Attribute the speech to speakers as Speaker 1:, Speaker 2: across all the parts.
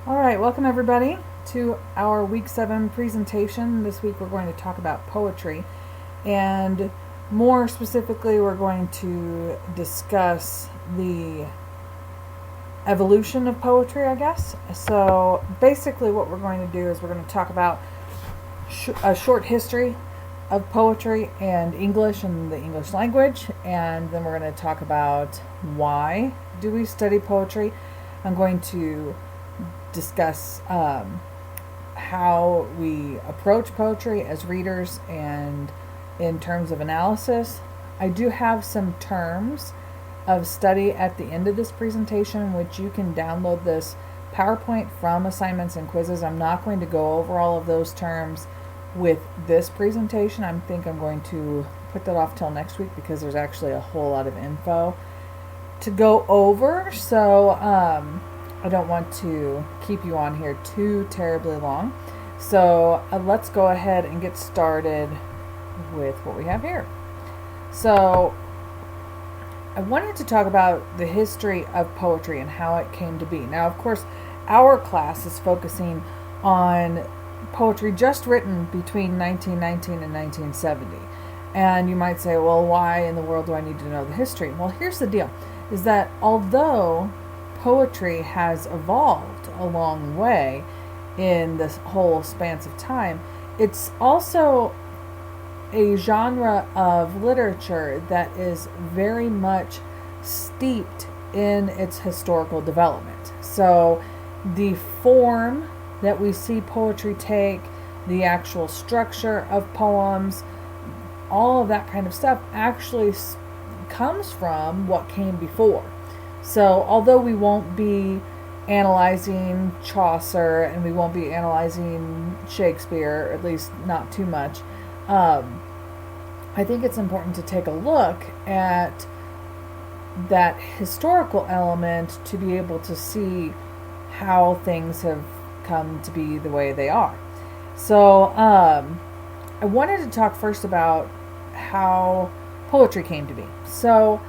Speaker 1: All right, welcome everybody to our week 7 presentation. This week we're going to talk about poetry, and more specifically, we're going to discuss the evolution of poetry, I guess. So, basically, what we're going to do is we're going to talk about a short history of poetry and English and the English language, and then we're going to talk about why do we study poetry. I'm going to discuss how we approach poetry as readers and in terms of analysis. I do have some terms of study at the end of this presentation, which you can download this PowerPoint from Assignments and Quizzes. I'm not going to go over all of those terms with this presentation. I think I'm going to put that off till next week because there's actually a whole lot of info to go over. So I don't want to keep you on here too terribly long. So let's go ahead and get started with what we have here. So I wanted to talk about the history of poetry and how it came to be. Now, of course, our class is focusing on poetry just written between 1919 and 1970. And you might say, well, why in the world do I need to know the history? Well, here's the deal, is that although poetry has evolved a long way in this whole span of time, it's also a genre of literature that is very much steeped in its historical development. So the form that we see poetry take, the actual structure of poems, all of that kind of stuff actually comes from what came before. So although we won't be analyzing Chaucer and we won't be analyzing Shakespeare, at least not too much, I think it's important to take a look at that historical element to be able to see how things have come to be the way they are. So I wanted to talk first about how poetry came to be. So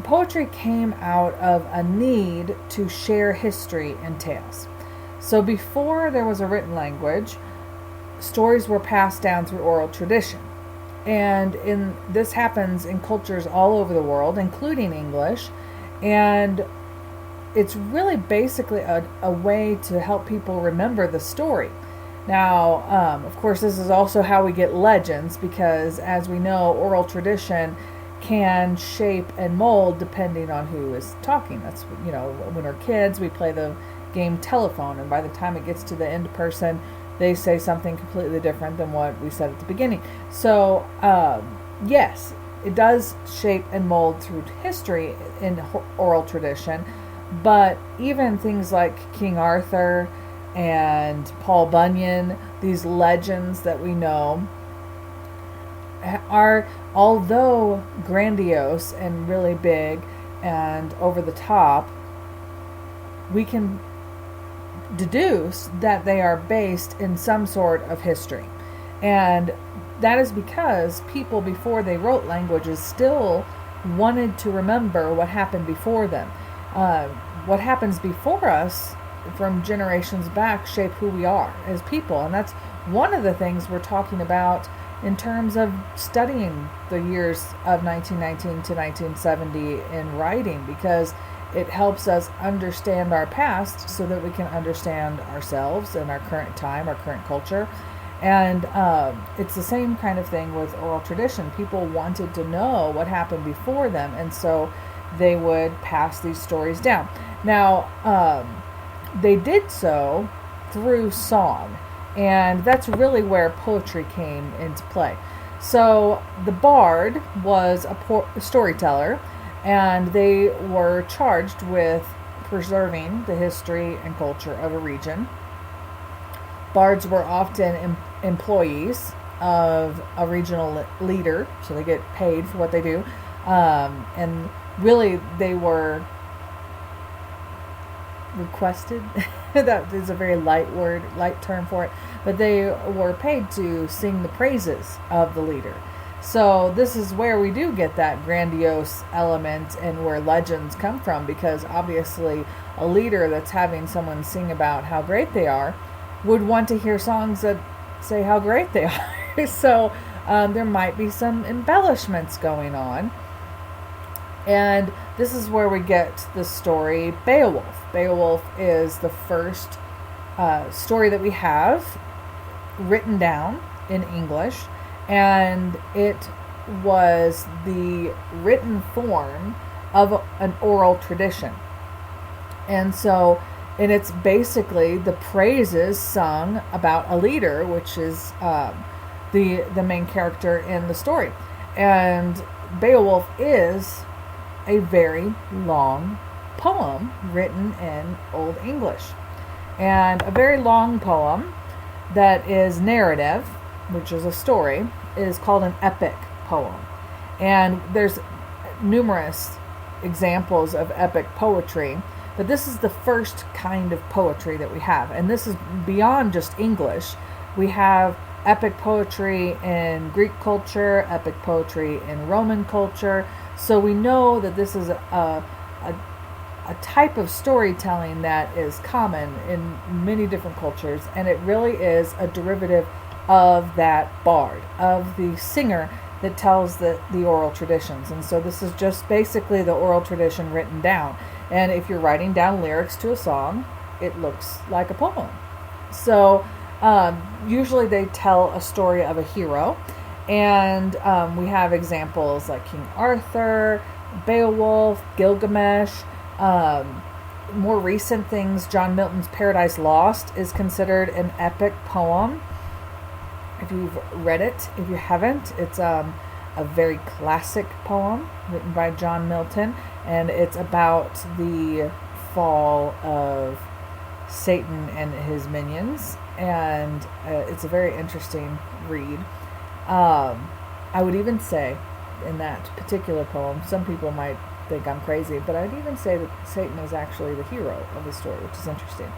Speaker 1: poetry came out of a need to share history and tales. So before there was a written language, stories were passed down through oral tradition. And this happens in cultures all over the world, including English. And it's really basically a way to help people remember the story. Now, of course, this is also how we get legends, because as we know, oral tradition can shape and mold depending on who is talking. That's, when we're kids, we play the game telephone, and by the time it gets to the end person, they say something completely different than what we said at the beginning. So, yes, it does shape and mold through history in oral tradition, but even things like King Arthur and Paul Bunyan, these legends that we know, are, although grandiose and really big and over the top, we can deduce that they are based in some sort of history. And that is because people, before they wrote languages, still wanted to remember what happened before them. What happens before us from generations back shape who we are as people. And that's one of the things we're talking about in terms of studying the years of 1919 to 1970 in writing, because it helps us understand our past so that we can understand ourselves and our current time, our current culture. And it's the same kind of thing with oral tradition. People wanted to know what happened before them, and so they would pass these stories down. Now, they did so through song, and that's really where poetry came into play. So the bard was a storyteller, and they were charged with preserving the history and culture of a region. Bards were often employees of a regional leader, so they get paid for what they do. And really, they were requested. That is a very light term for it. But they were paid to sing the praises of the leader. So this is where we do get that grandiose element and where legends come from, because obviously, a leader that's having someone sing about how great they are would want to hear songs that say how great they are. So there might be some embellishments going on. And this is where we get the story Beowulf. Beowulf is the first story that we have written down in English, and it was the written form of an oral tradition. And so, and it's basically the praises sung about a leader, which is the main character in the story. And Beowulf is a very long poem written in Old English. And a very long poem that is narrative, which is a story, is called an epic poem. And there's numerous examples of epic poetry, but this is the first kind of poetry that we have. And this is beyond just English. We have epic poetry in Greek culture, epic poetry in Roman culture. So we know that this is a type of storytelling that is common in many different cultures, and it really is a derivative of that bard, of the singer that tells the oral traditions. And so this is just basically the oral tradition written down. And if you're writing down lyrics to a song, it looks like a poem. So usually they tell a story of a hero. And we have examples like King Arthur, Beowulf, Gilgamesh. More recent things, John Milton's Paradise Lost is considered an epic poem. If you've read it, if you haven't, it's a very classic poem written by John Milton, and it's about the fall of Satan and his minions, and it's a very interesting read. I would even say in that particular poem, some people might think I'm crazy, but I'd even say that Satan is actually the hero of the story, which is interesting.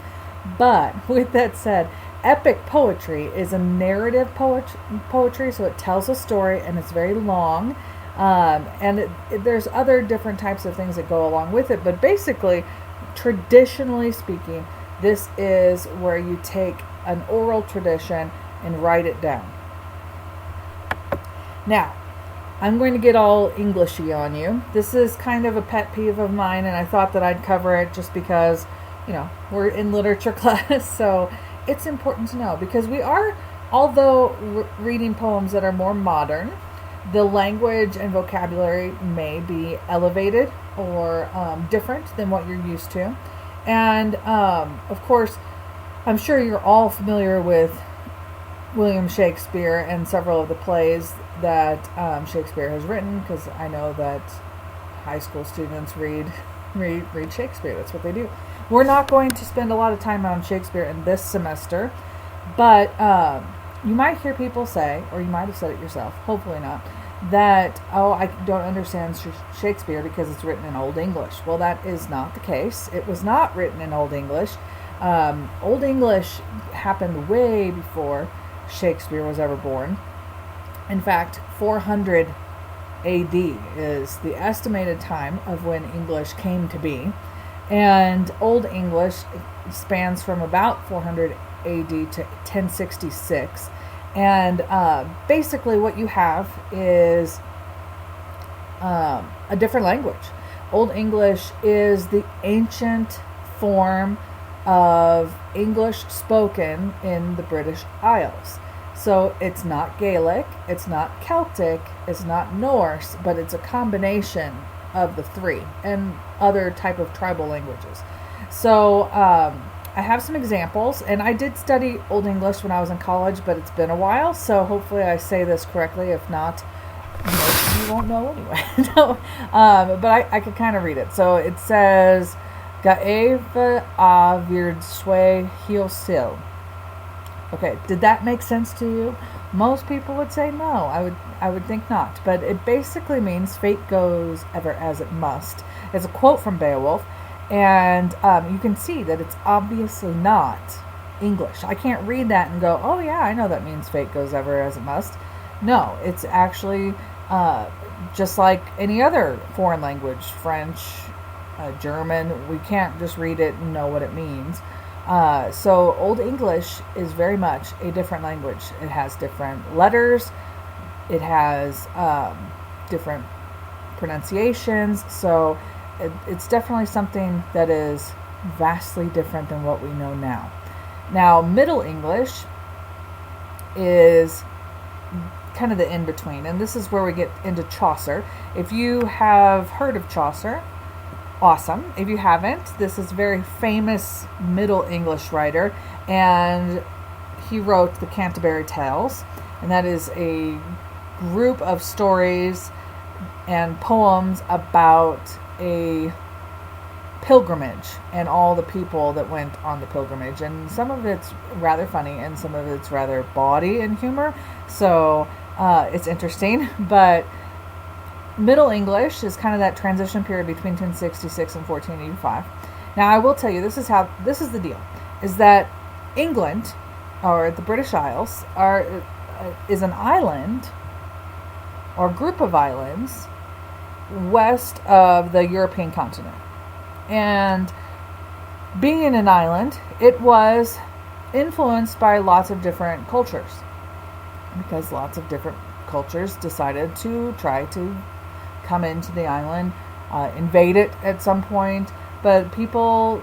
Speaker 1: But with that said, epic poetry is a narrative poetry, so it tells a story and it's very long. And there's other different types of things that go along with it, but basically, traditionally speaking, this is where you take an oral tradition and write it down. Now, I'm going to get all Englishy on you. This is kind of a pet peeve of mine, and I thought that I'd cover it just because, we're in literature class, so it's important to know. Because we are, although reading poems that are more modern, the language and vocabulary may be elevated or different than what you're used to. And, of course, I'm sure you're all familiar with William Shakespeare and several of the plays that Shakespeare has written, because I know that high school students read Shakespeare. That's what they do. We're not going to spend a lot of time on Shakespeare in this semester, but you might hear people say, or you might have said it yourself, hopefully not, that, I don't understand Shakespeare because it's written in Old English. Well, that is not the case. It was not written in Old English. Old English happened way before Shakespeare was ever born. In fact, 400 AD is the estimated time of when English came to be. And Old English spans from about 400 AD to 1066. And basically what you have is a different language. Old English is the ancient form of English spoken in the British Isles. So it's not Gaelic, it's not Celtic, it's not Norse, but it's a combination of the three and other type of tribal languages. So I have some examples, and I did study Old English when I was in college, but it's been a while, so hopefully I say this correctly. If not, you won't know anyway. No, but I could kind of read it. So it says, Gaeva a Virdswe Hiosil. Okay, did that make sense to you? Most people would say no. I would think not. But it basically means fate goes ever as it must. It's a quote from Beowulf, and you can see that it's obviously not English. I can't read that and go, oh yeah, I know that means fate goes ever as it must. No, it's actually just like any other foreign language, French, German. We can't just read it and know what it means. So Old English is very much a different language. It has different letters. It has different pronunciations. So it's definitely something that is vastly different than what we know now. Now, Middle English is kind of the in-between, and this is where we get into Chaucer. If you have heard of Chaucer, awesome. If you haven't, this is a very famous Middle English writer, and he wrote the Canterbury Tales, and that is a group of stories and poems about a pilgrimage and all the people that went on the pilgrimage, and some of it's rather funny and some of it's rather bawdy in humor, so it's interesting. But Middle English is kind of that transition period between 1066 and 1485. Now, I will tell you, this is the deal, is that England, or the British Isles, is an island or group of islands west of the European continent. And being an island, it was influenced by lots of different cultures, because lots of different cultures decided to try to come into the island, invade it at some point, but people,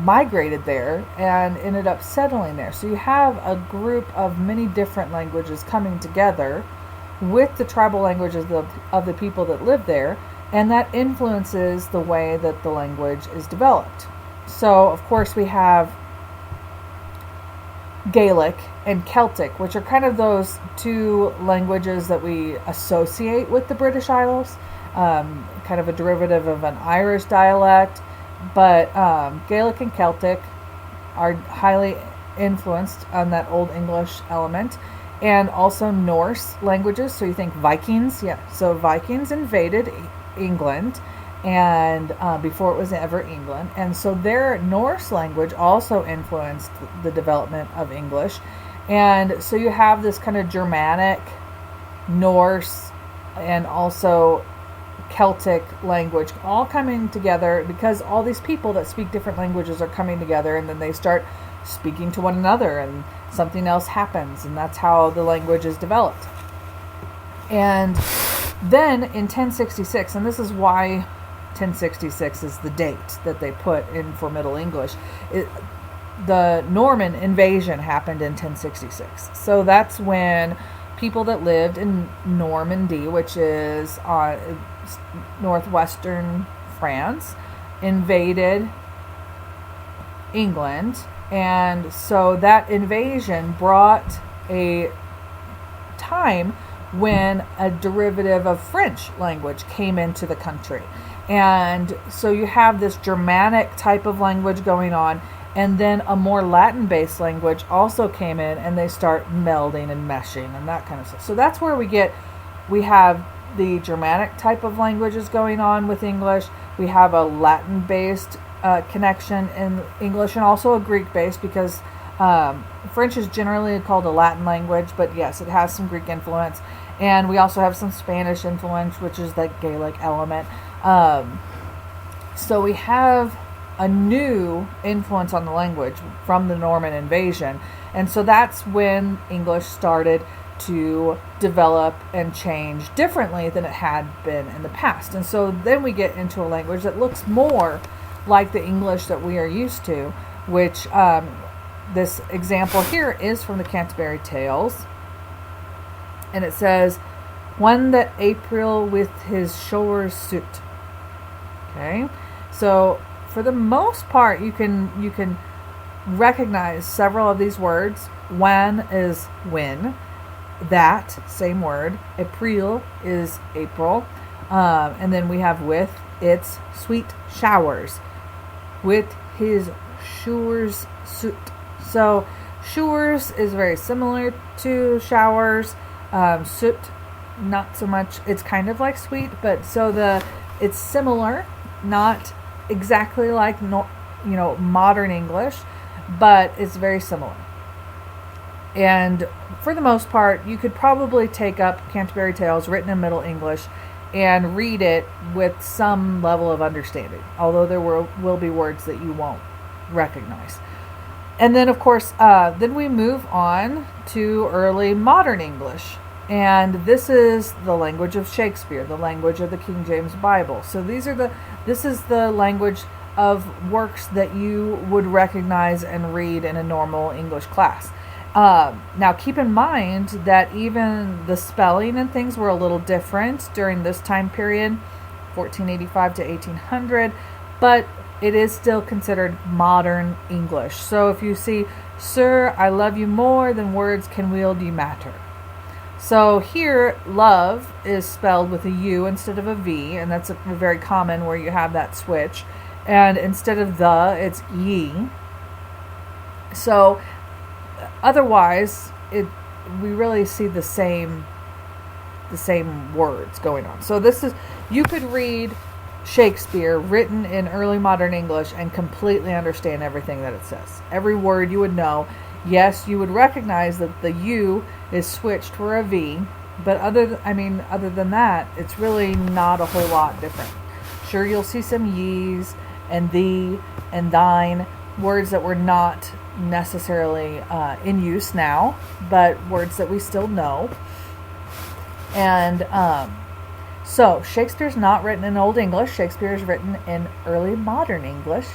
Speaker 1: migrated there and ended up settling there. So you have a group of many different languages coming together with the tribal languages of the people that live there, and that influences the way that the language is developed. So, of course, we have Gaelic and Celtic, which are kind of those two languages that we associate with the British Isles, kind of a derivative of an Irish dialect. But Gaelic and Celtic are highly influenced on that Old English element. And also Norse languages, so you think Vikings. Yeah, so Vikings invaded England, and before it was ever England, and so their Norse language also influenced the development of English. And so you have this kind of Germanic, Norse, and also Celtic language all coming together, because all these people that speak different languages are coming together, and then they start speaking to one another, and something else happens, and that's how the language is developed. And then in 1066, and this is why 1066 is the date that they put in for Middle English, the Norman invasion happened in 1066. So that's when people that lived in Normandy, which is northwestern France, invaded England. And so that invasion brought a time when a derivative of French language came into the country. And so you have this Germanic type of language going on, and then a more Latin-based language also came in, and they start melding and meshing and that kind of stuff. So that's where we have the Germanic type of languages going on with English. We have a Latin-based connection in English, and also a Greek-based, because French is generally called a Latin language, but yes, it has some Greek influence. And we also have some Spanish influence, which is that Gaelic element. So we have a new influence on the language from the Norman invasion. And so that's when English started to develop and change differently than it had been in the past. And so then we get into a language that looks more like the English that we are used to, which this example here is from the Canterbury Tales. And it says, "One that April with his showers suit." Okay, so for the most part, you can recognize several of these words. When is when, that same word. April is April, and then we have with its sweet showers. With his showers suit. So showers is very similar to showers. Soot, not so much. It's kind of like sweet, but it's similar, not exactly like modern English, but it's very similar. And for the most part, you could probably take up Canterbury Tales written in Middle English and read it with some level of understanding, although there will be words that you won't recognize. And then, of course, then we move on to early modern English. And this is the language of Shakespeare, the language of the King James Bible. So this is the language of works that you would recognize and read in a normal English class. Now, keep in mind that even the spelling and things were a little different during this time period, 1485 to 1800, but it is still considered modern English. So if you see, "Sir, I love you more than words can wield ye matter." So here, love is spelled with a U instead of a V, and that's a very common where you have that switch. And instead of the, it's ye. So otherwise, we really see the same words going on. So you could read Shakespeare written in early modern English and completely understand everything that it says. Every word you would know. Yes, you would recognize that the U is switched for a V, but other than that, it's really not a whole lot different. Sure, you'll see some ye's and thee and thine, words that were not necessarily in use now, but words that we still know. And so Shakespeare's not written in Old English. Shakespeare is written in early modern English,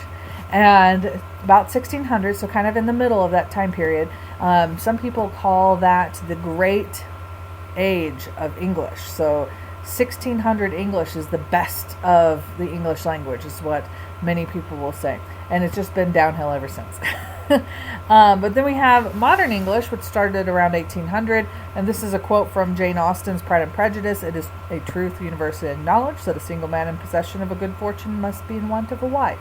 Speaker 1: and about 1600, so kind of in the middle of that time period. Some people call that the Great Age of English. So 1600 English is the best of the English language, is what many people will say, and it's just been downhill ever since. But then we have modern English, which started around 1800, and this is a quote from Jane Austen's Pride and Prejudice. "It is a truth universally acknowledged that a single man in possession of a good fortune must be in want of a wife."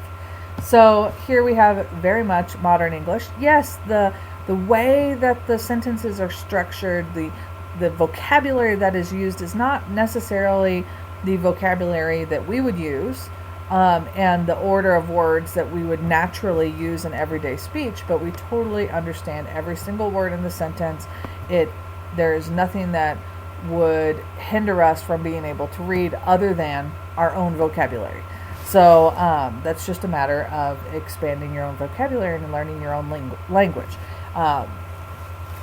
Speaker 1: So here we have very much modern English. Yes, the way that the sentences are structured, the vocabulary that is used is not necessarily the vocabulary that we would use, and the order of words that we would naturally use in everyday speech, but we totally understand every single word in the sentence. There is nothing that would hinder us from being able to read other than our own vocabulary. So that's just a matter of expanding your own vocabulary and learning your own language.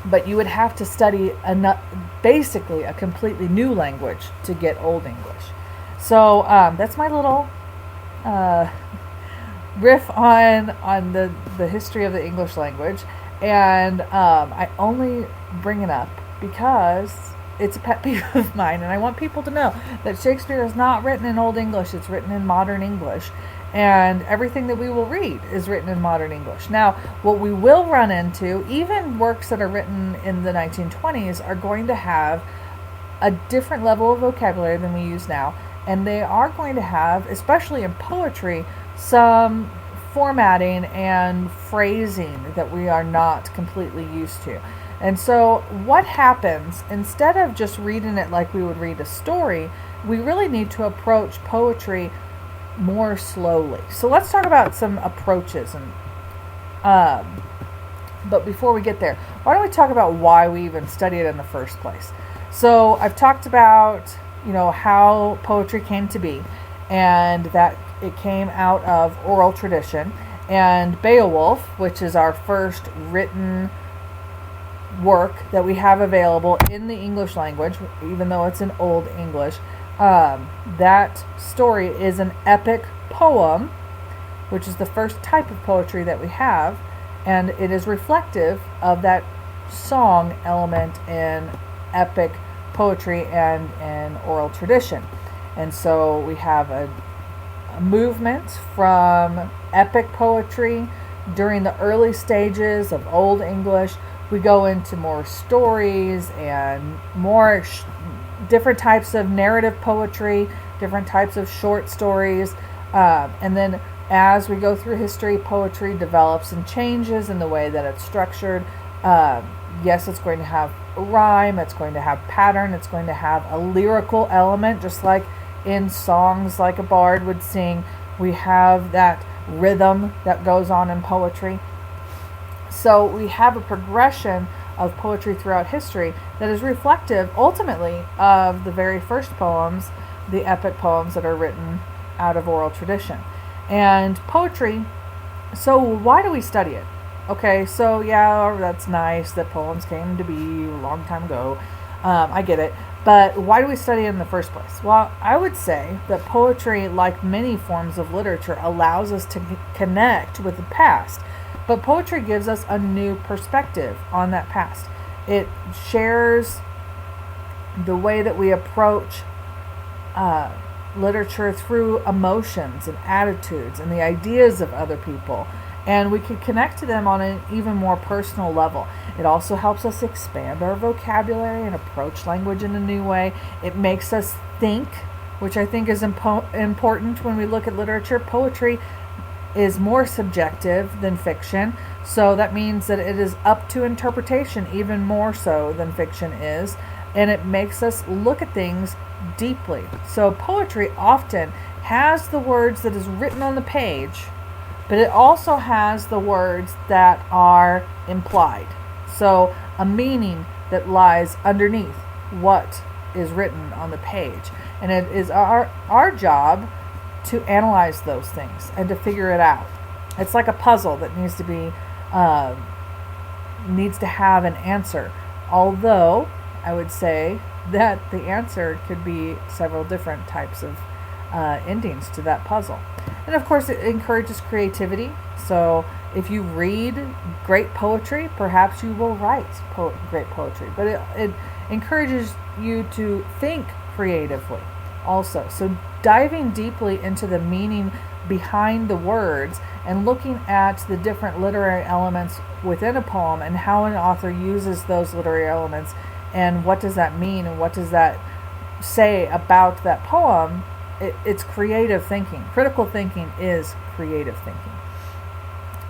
Speaker 1: But you would have to study basically a completely new language to get Old English. So that's my little riff on the history of the English language. And I only bring it up because it's a pet peeve of mine, and I want people to know that Shakespeare is not written in Old English. It's written in modern English, and everything that we will read is written in modern English. Now, what we will run into, even works that are written in the 1920s, are going to have a different level of vocabulary than we use now, and they are going to have, especially in poetry, some formatting and phrasing that we are not completely used to. And so what happens, instead of just reading it like we would read a story, we really need to approach poetry more slowly. So let's talk about some approaches. But before we get there, why don't we talk about why we even study it in the first place? So I've talked about, how poetry came to be, and that it came out of oral tradition. And Beowulf, which is our first written work that we have available in the English language, even though it's in Old English, that story is an epic poem, which is the first type of poetry that we have, and it is reflective of that song element in epic poetry and in oral tradition. And so we have a movement from epic poetry during the early stages of Old English. We go into more stories and more different types of narrative poetry, different types of short stories. And then as we go through history, poetry develops and changes in the way that it's structured. Yes, it's going to have rhyme, it's going to have pattern, it's going to have a lyrical element, just like in songs like a bard would sing. We have that rhythm that goes on in poetry. So we have a progression of poetry throughout history that is reflective, ultimately, of the very first poems the epic poems that are written out of oral tradition. And poetry, so why do we study it? Okay, so yeah, that's nice that poems came to be a long time ago. I get it. But why do we study it in the first place? Well, I would say that poetry, like many forms of literature, allows us to connect with the past. But poetry gives us a new perspective on that past. It shares the way that we approach literature through emotions and attitudes and the ideas of other people. And we can connect to them on an even more personal level. It also helps us expand our vocabulary and approach language in a new way. It makes us think, which I think is important when we look at literature. Poetry is more subjective than fiction, so that means that it is up to interpretation even more so than fiction is, and it makes us look at things deeply. So poetry often has the words that is written on the page, but it also has the words that are implied. So a meaning that lies underneath what is written on the page. And it is our job to analyze those things and to figure it out. It's like a puzzle that needs to have an answer. Although I would say that the answer could be several different types of endings to that puzzle. And of course, it encourages creativity. So if you read great poetry, perhaps you will write great poetry. But it encourages you to think creatively also. So diving deeply into the meaning behind the words and looking at the different literary elements within a poem and how an author uses those literary elements and what does that mean and what does that say about that poem. It's creative thinking. Critical thinking is creative thinking.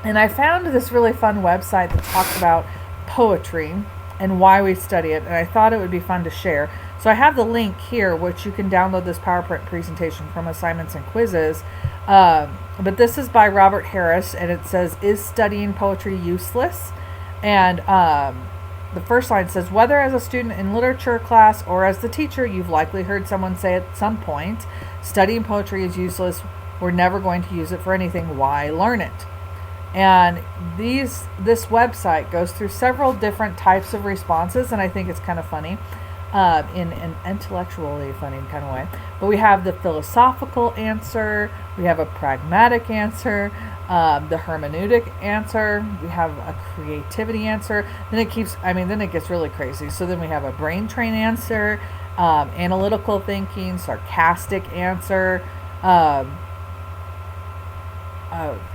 Speaker 1: And I found this really fun website that talks about poetry and why we study it, and I thought it would be fun to share. So I have the link here, which you can download this PowerPoint presentation from Assignments and Quizzes. But this is by Robert Harris, and it says, "Is studying poetry useless?" And the first line says, "Whether as a student in literature class or as the teacher, you've likely heard someone say at some point, studying poetry is useless. We're never going to use it for anything. Why learn it?" And this website goes through several different types of responses, and I think it's kind of funny, in an intellectually funny kind of way. But we have the philosophical answer, we have a pragmatic answer, the hermeneutic answer, we have a creativity answer. Then it gets really crazy. So then we have a brain train answer, analytical thinking, sarcastic answer,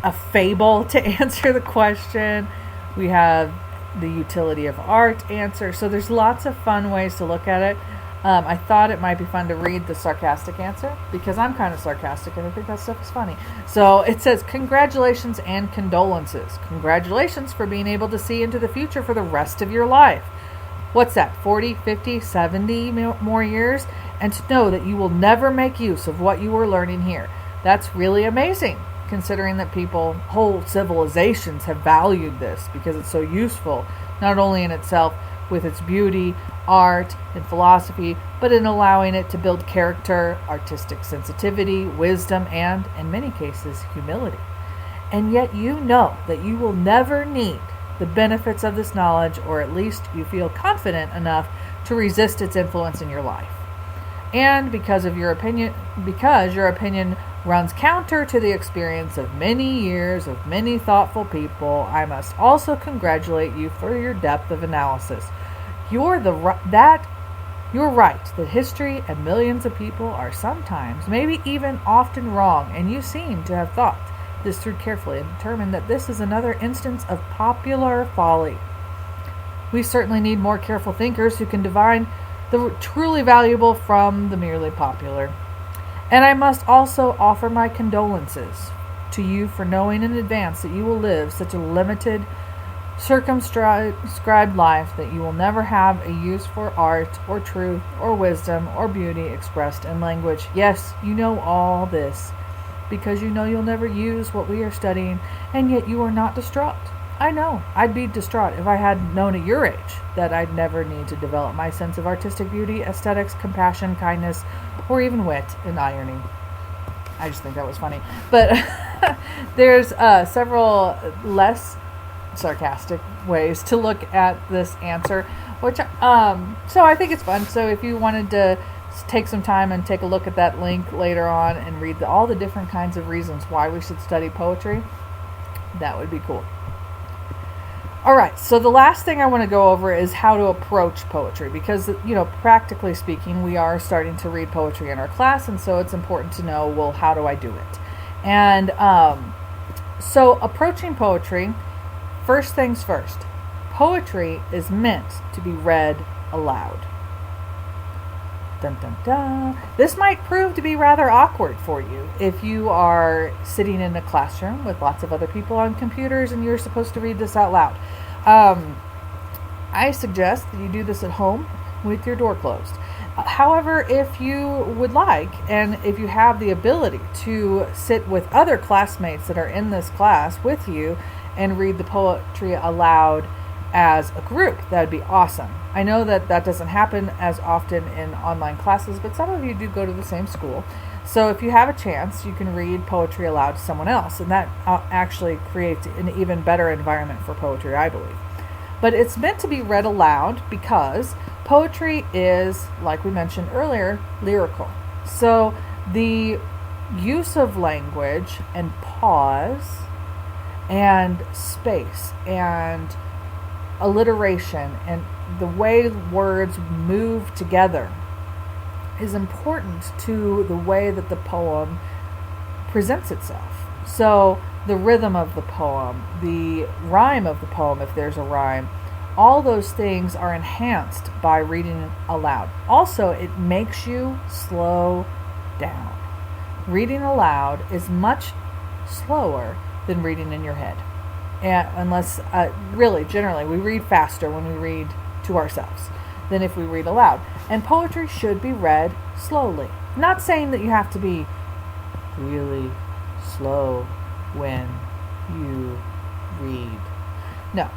Speaker 1: a fable to answer the question. We have the utility of art answer. So there's lots of fun ways to look at it. I thought it might be fun to read the sarcastic answer because I'm kind of sarcastic and I think that stuff is funny. So it says, "Congratulations and condolences. Congratulations for being able to see into the future for the rest of your life." What's that, 40, 50, 70 more years? And to know that you will never make use of what you were learning here. That's really amazing, considering that whole civilizations have valued this because it's so useful, not only in itself with its beauty, art, and philosophy, but in allowing it to build character, artistic sensitivity, wisdom, and, in many cases, humility. And yet you know that you will never need the benefits of this knowledge, or at least you feel confident enough to resist its influence in your life. And because your opinion runs counter to the experience of many years of many thoughtful people, I must also congratulate you for your depth of analysis. You're right that history and millions of people are sometimes, maybe even often wrong, and you seem to have thought this through carefully and determined that this is another instance of popular folly. We certainly need more careful thinkers who can divine the truly valuable from the merely popular. And I must also offer my condolences to you for knowing in advance that you will live such a limited, circumscribed life that you will never have a use for art or truth or wisdom or beauty expressed in language. Yes, you know all this because you know you'll never use what we are studying, and yet you are not distraught. I know. I'd be distraught if I had known at your age that I'd never need to develop my sense of artistic beauty, aesthetics, compassion, kindness, or even wit and irony. I just think that was funny. But there's several less sarcastic ways to look at this answer, which so I think it's fun. So if you wanted to take some time and take a look at that link later on and read all the different kinds of reasons why we should study poetry, that would be cool. All right, so the last thing I want to go over is how to approach poetry, because, practically speaking, we are starting to read poetry in our class, and so it's important to know, well, how do I do it? And so approaching poetry, first things first, poetry is meant to be read aloud. Dun, dun, dun. This might prove to be rather awkward for you if you are sitting in a classroom with lots of other people on computers and you're supposed to read this out loud. I suggest that you do this at home with your door closed. However, if you would like, and if you have the ability to sit with other classmates that are in this class with you and read the poetry aloud as a group, that would be awesome. I know that doesn't happen as often in online classes, but some of you do go to the same school. So if you have a chance, you can read poetry aloud to someone else, and that actually creates an even better environment for poetry, I believe. But it's meant to be read aloud because poetry is, like we mentioned earlier, lyrical. So the use of language and pause and space and alliteration and the way words move together is important to the way that the poem presents itself. So the rhythm of the poem, the rhyme of the poem, if there's a rhyme, all those things are enhanced by reading aloud. Also, it makes you slow down. Reading aloud is much slower than reading in your head. And unless, really, generally, we read faster when we read to ourselves than if we read aloud. And poetry should be read slowly. Not saying that you have to be really slow when you read. No.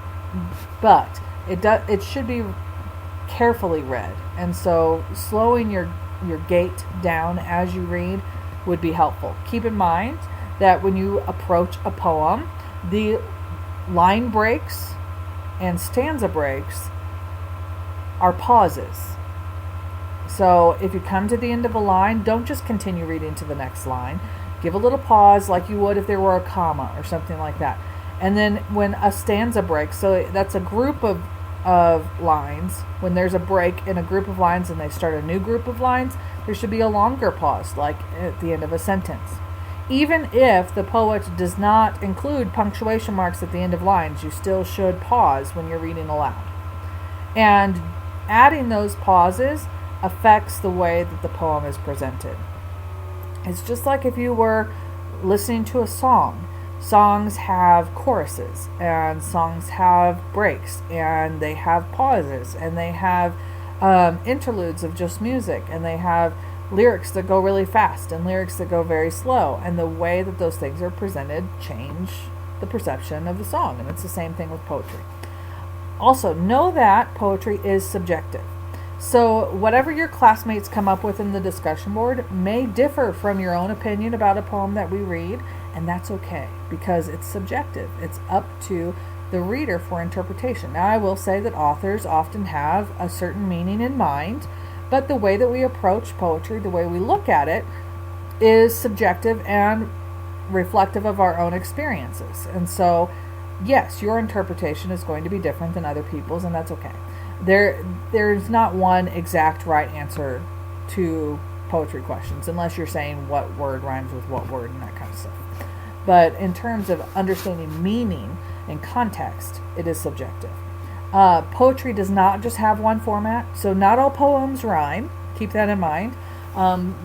Speaker 1: But it should be carefully read. And so slowing your gait down as you read would be helpful. Keep in mind that when you approach a poem, the line breaks and stanza breaks are pauses. So if you come to the end of a line, don't just continue reading to the next line. Give a little pause like you would if there were a comma or something like that. And then when a stanza breaks, so that's a group of lines. When there's a break in a group of lines and they start a new group of lines, there should be a longer pause, like at the end of a sentence. Even if the poet does not include punctuation marks at the end of lines, you still should pause when you're reading aloud. And adding those pauses affects the way that the poem is presented. It's just like if you were listening to a song. Songs have choruses, and songs have breaks, and they have pauses, and they have interludes of just music, and they have lyrics that go really fast and lyrics that go very slow, and the way that those things are presented change the perception of the song. And it's the same thing with poetry. Also, know that poetry is subjective. So whatever your classmates come up with in the discussion board may differ from your own opinion about a poem that we read, and that's okay because it's subjective. It's up to the reader for interpretation. Now, I will say that authors often have a certain meaning in mind, but the way that we approach poetry, the way we look at it, is subjective and reflective of our own experiences. And so, yes, your interpretation is going to be different than other people's, and that's okay. There's not one exact right answer to poetry questions, unless you're saying what word rhymes with what word and that kind of stuff. But in terms of understanding meaning and context, it is subjective. Poetry does not just have one format, so not all poems rhyme. Keep that in mind.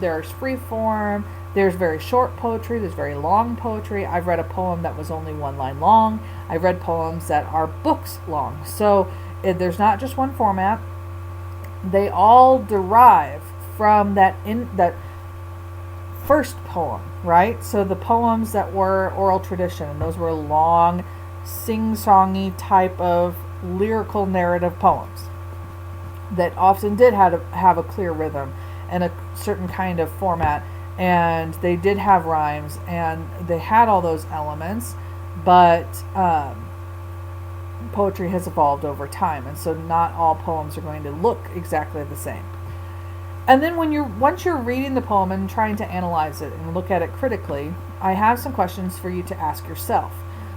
Speaker 1: There's free form, there's very short poetry, there's very long poetry. I've read a poem that was only one line long. I've read poems that are books long. So there's not just one format. They all derive from that first poem, right? So the poems that were oral tradition, and those were long sing-songy type of lyrical narrative poems that often did have a clear rhythm and a certain kind of format, and they did have rhymes and they had all those elements, but poetry has evolved over time, and so not all poems are going to look exactly the same. And then once you're reading the poem and trying to analyze it and look at it critically, I have some questions for you to ask yourself.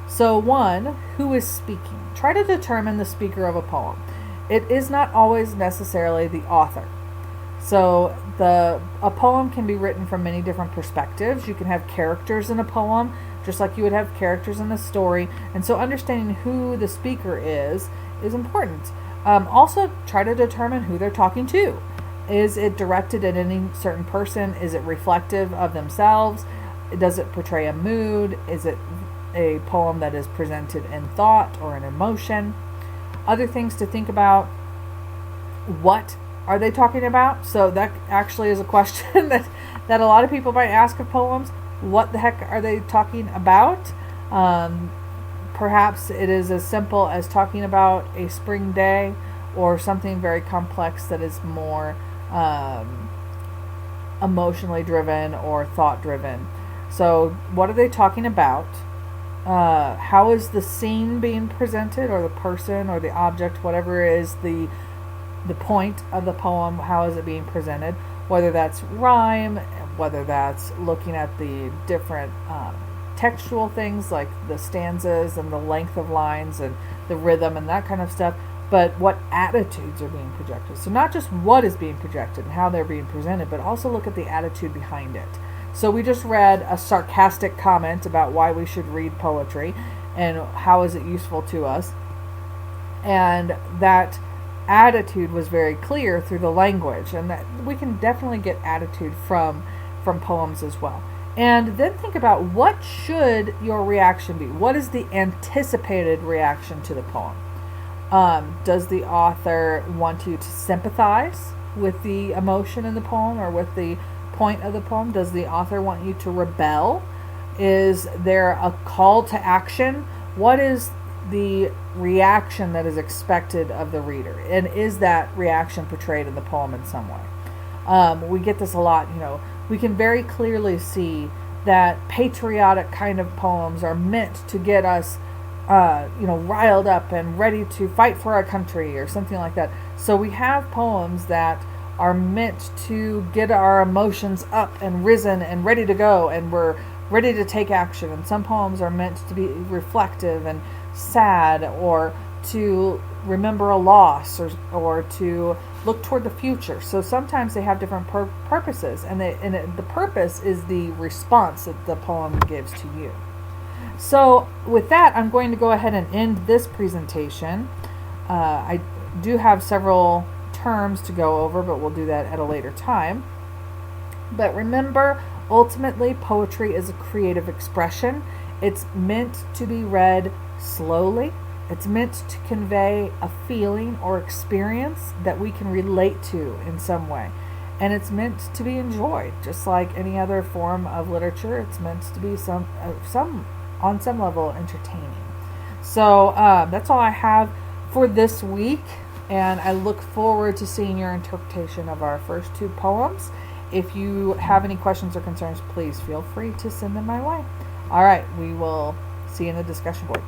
Speaker 1: So one, who is speaking? Try to determine the speaker of a poem. It is not always necessarily the author. So a poem can be written from many different perspectives. You can have characters in a poem, just like you would have characters in a story. And so understanding who the speaker is important. Also, try to determine who they're talking to. Is it directed at any certain person? Is it reflective of themselves? Does it portray a mood? Is it a poem that is presented in thought or in emotion? Other things to think about: what are they talking about? So that actually is a question that a lot of people might ask of poems. What the heck are they talking about? Perhaps it is as simple as talking about a spring day, or something very complex that is more emotionally driven or thought driven. So what are they talking about? How is the scene being presented, or the person or the object, whatever is the point of the poem? How is it being presented? Whether that's rhyme, whether that's looking at the different textual things like the stanzas and the length of lines and the rhythm and that kind of stuff, but what attitudes are being projected. So not just what is being projected and how they're being presented, but also look at the attitude behind it. So we just read a sarcastic comment about why we should read poetry and how is it useful to us. And that attitude was very clear through the language, and that we can definitely get attitude from poems as well. And then think about, what should your reaction be? What is the anticipated reaction to the poem? Does the author want you to sympathize with the emotion in the poem or with the point of the poem? Does the author want you to rebel? Is there a call to action? What is the reaction that is expected of the reader? And is that reaction portrayed in the poem in some way? We get this a lot, we can very clearly see that patriotic kind of poems are meant to get us riled up and ready to fight for our country or something like that. So we have poems that are meant to get our emotions up and risen and ready to go, and we're ready to take action. And some poems are meant to be reflective and sad, or to remember a loss, or to look toward the future. So sometimes they have different purposes, and the purpose is the response that the poem gives to you. So with that, I'm going to go ahead and end this presentation. I do have several terms to go over, but we'll do that at a later time. But remember, ultimately, poetry is a creative expression. It's meant to be read slowly. It's meant to convey a feeling or experience that we can relate to in some way. And it's meant to be enjoyed, just like any other form of literature. It's meant to be on some level entertaining. So that's all I have for this week, and I look forward to seeing your interpretation of our first two poems. If you have any questions or concerns, please feel free to send them my way. All right, we will see you in the discussion board.